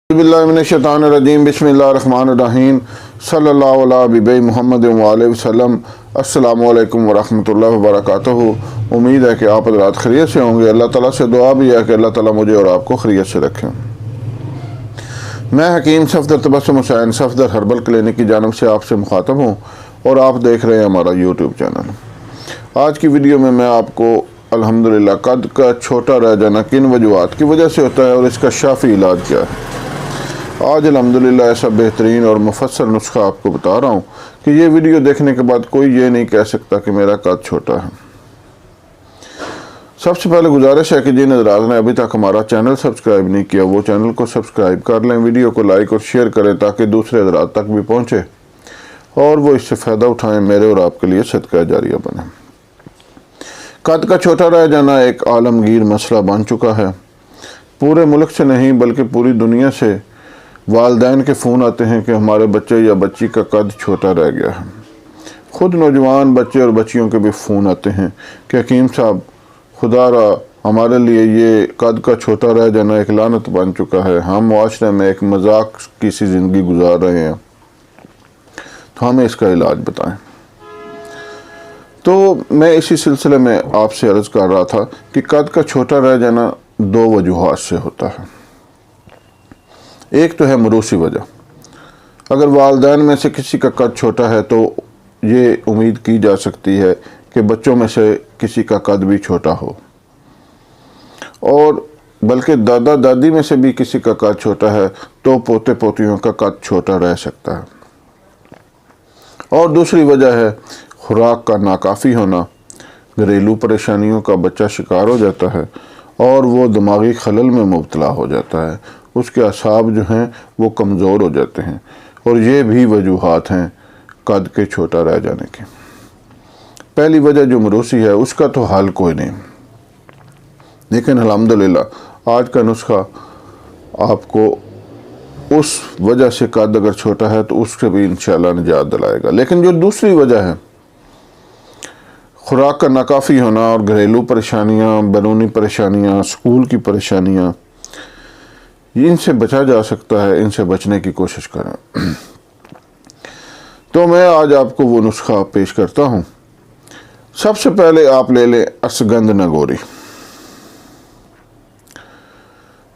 बिस्मिल्लाहिर्रहमानिर्रहीम बिस्मिल्लाहिर्रहमानिर्रहीम सल्लल्लाहु अला हबीबी मुहम्मद व अलैहि वसल्लम। अस्सलामु अलैकुम वरहमतुल्लाहि वबरकातुहू। उम्मीद है कि आप हज़रात खैरियत से होंगे। अल्लाह ताला से दुआ भी है कि अल्लाह ताला मुझे और आपको खैरियत से रखें। मैं हकीम सफदर तबस्सुम हुसैन सफदर हर्बल क्लिनिक की जानिब से आपसे मुखातब हूँ और आप देख रहे हैं हमारा यूट्यूब चैनल। आज की वीडियो में मैं आपको अल्हम्दुलिल्लाह कद का छोटा रह जाना किन वजूहात की वजह से होता है और इसका शाफी इलाज क्या है, आज अल्हम्दुलिल्लाह ऐसा बेहतरीन और मुफस्सल नुस्खा आपको बता रहा हूँ कि ये वीडियो देखने के बाद कोई ये नहीं कह सकता कि मेरा कद छोटा है। सबसे पहले गुजारिश है कि जिन हज़रात ने अभी तक हमारा चैनल सब्सक्राइब नहीं किया वो चैनल को सब्सक्राइब कर लें, वीडियो को लाइक और शेयर करें ताकि दूसरे हज़रात तक भी पहुँचे और वो इससे फ़ायदा उठाएँ, मेरे और आपके लिए सदका जारिया बने। कद का छोटा रह जाना एक आलमगीर मसला बन चुका है। पूरे मुल्क से नहीं बल्कि पूरी दुनिया से वालिदैन के फ़ोन आते हैं कि हमारे बच्चे या बच्ची का कद छोटा रह गया है। ख़ुद नौजवान बच्चे और बच्चियों के भी फ़ोन आते हैं कि हकीम साहब खुदा रा हमारे लिए ये कद का छोटा रह जाना एक लानत बन चुका है, हम मुआशरे में एक मजाक की सी ज़िंदगी गुजार रहे हैं, तो हमें इसका इलाज बताएं। तो मैं इसी सिलसिले में आपसे अर्ज़ कर रहा था कि कद का छोटा रह जाना दो वजूहात से होता है। एक तो है मरूसी वजह। अगर वालिदैन में से किसी का कद छोटा है तो ये उम्मीद की जा सकती है कि बच्चों में से किसी का कद भी छोटा हो, और बल्कि दादा दादी में से भी किसी का कद छोटा है तो पोते पोतियों का कद छोटा रह सकता है। और दूसरी वजह है खुराक का नाकाफ़ी होना। घरेलू परेशानियों का बच्चा शिकार हो जाता है और वो दिमागी खलल में मुब्तला हो जाता है, उसके असाब जो हैं वो कमज़ोर हो जाते हैं, और ये भी वजूहात हैं कद के छोटा रह जाने की। पहली वजह जो मरूसी है उसका तो हल कोई नहीं, लेकिन अल्हम्दुलिल्लाह आज का नुस्खा आपको उस वजह से कद अगर छोटा है तो उससे भी इंशाअल्लाह निजात दिलाएगा। लेकिन जो दूसरी वजह है खुराक का नाकाफ़ी होना और घरेलू परेशानियाँ, बैरूनी परेशानियाँ, स्कूल की परेशानियाँ, इनसे बचा जा सकता है, इनसे बचने की कोशिश करें। तो मैं आज आपको वो नुस्खा पेश करता हूँ। सबसे पहले आप ले लें अश्वगंध नगोरी।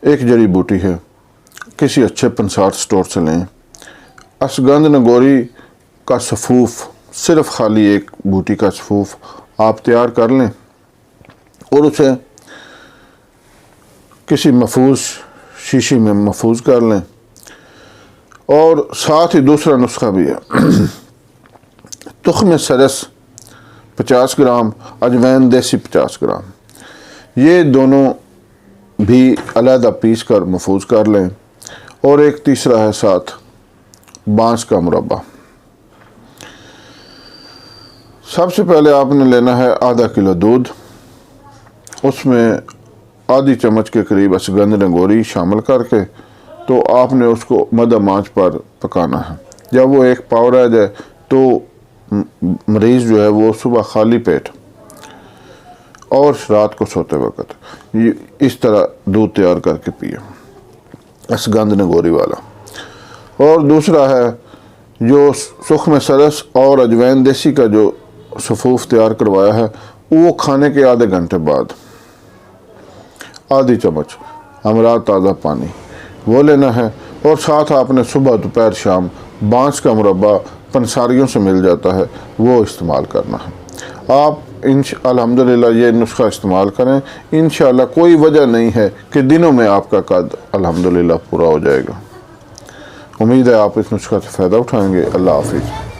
एक जड़ी बूटी है, किसी अच्छे पंसार स्टोर से लें। अश्वगंध नगोरी का सफ़ूफ, सिर्फ खाली एक बूटी का सफ़ूफ आप तैयार कर लें और उसे किसी महफूज शीशी में महफूज कर लें। और साथ ही दूसरा नुस्खा भी है, तुख्म सरस 50 ग्राम, अजवैन देसी 50 ग्राम, ये दोनों भी अलहदा पीस कर महफूज कर लें। और एक तीसरा है साथ बांस का मुरब्बा। सबसे पहले आपने लेना है आधा किलो दूध, उसमें आधी चम्मच के करीब अश्वगंध नगोरी शामिल करके तो आपने उसको मध्यम आंच पर पकाना है। जब वो एक पाव रह जाए तो मरीज़ जो है वो सुबह खाली पेट और रात को सोते वक्त इस तरह दूध तैयार करके पिए, अश्वगंध नगोरी वाला। और दूसरा है जो सुख्म सरस और अजवैन देसी का जो सफ़ूफ तैयार करवाया है, वो खाने के आधे घंटे बाद आधी चम्मच हमरा ताज़ा पानी वो लेना है। और साथ आपने सुबह दोपहर शाम बांस का मुरब्बा पंसारियों से मिल जाता है, वो इस्तेमाल करना है। आप अल्हम्दुलिल्लाह ये नुस्खा इस्तेमाल करें, इंशाअल्लाह कोई वजह नहीं है कि दिनों में आपका कद अल्हम्दुलिल्लाह पूरा हो जाएगा। उम्मीद है आप इस नुस्खा से फ़ायदा उठाएंगे। अल्लाह हाफ़िज़।